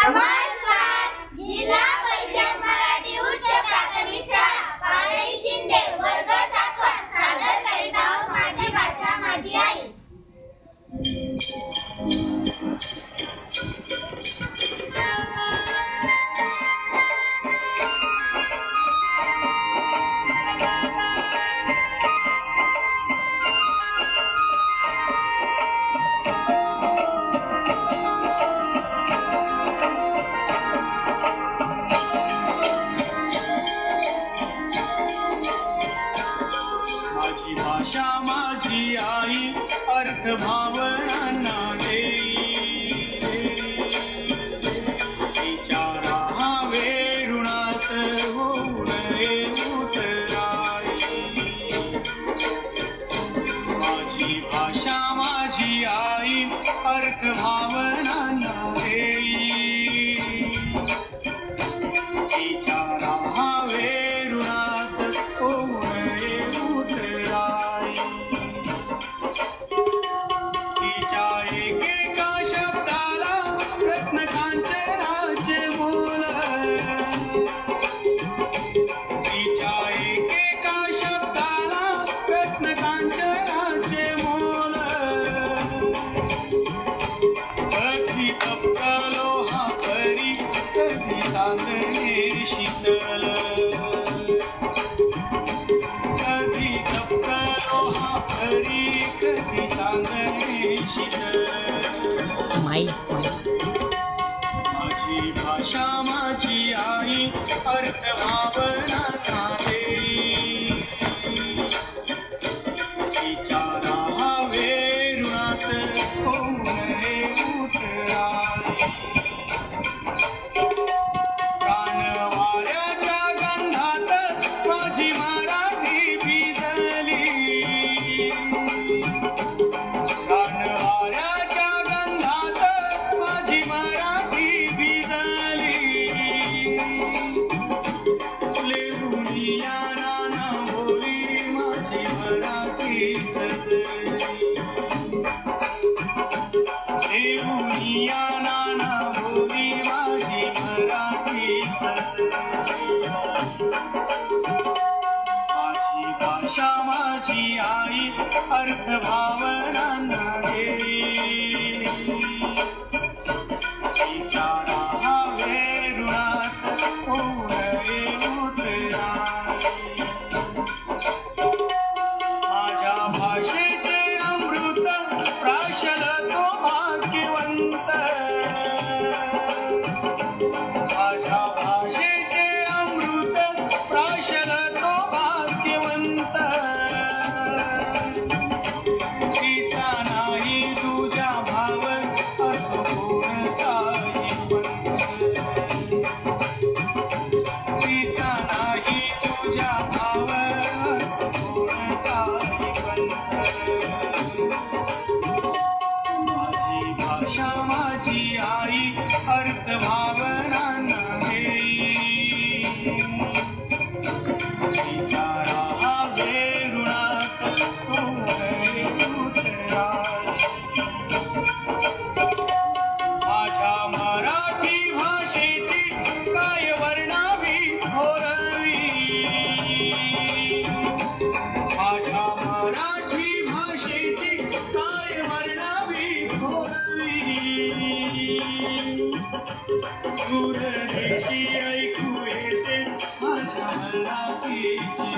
नमस्कार. जिल्हा परिषद मराठी उच्च प्राथमिक शाळा पारई शिंदे वर्ग 7वा सादर करीत आहोत माझी भाषा माझी आई. माझी भाषा माझी आई अर्थ भावना देई तिच्या राहावे ऋणात होऊ नये उतराई. माझी भाषा माझी आई अर्थ भावना देई तिच्या राहावे ऋणात होऊ नये तिच्या एकेका शब्दाला रत्नकांचनाचे मोल. तिच्या एकेका शब्दाला रत्नकांचनाचे मोल. कधी तपकलो हा परी कधी चांदणे शीतल. कधी तपकलो हा परी कधी चांदणे शीतल. माझी भाषा माझी आई अर्थ भावना देई तिच्या राहावे ऋणात होऊ नये उतराई. प्राण वाऱ्याच्या गंधात माझी मराठी भिजली. प्राण वाऱ्याच्या गंधात माझी मराठी भिजली. लेहुनिया नाना बोली माझी मराठी सजली. लेहुनिया नाना बोली माझी मराठी सजली. माझी भाषा माझी आई अर्थ भावना देई तिच्या राहावे ऋणात होऊ नये उतराई. माझ्या भाषेचे अमृत प्राशल तो भाग्यवंत. माझ्या भाषेचे अमृत प्राशल तो भाग्यवंत. तिचा नाही तुझ्या भाव असो कोणताही पंथ. तिचा नाही तुझ्या भाव असो कोणताही पंथ. माझी भाषा माझी आई अर्थ भावना देई तिच्या राहावे ऋणात होऊ नये उतराई. माझ्या मराठी भाषेची काय वर्णावी थोरवी. माझ्या मराठी भाषेची काय वर्णावी थोरवी. दूरदेशी ऐकू येते माझ्या मराठीची.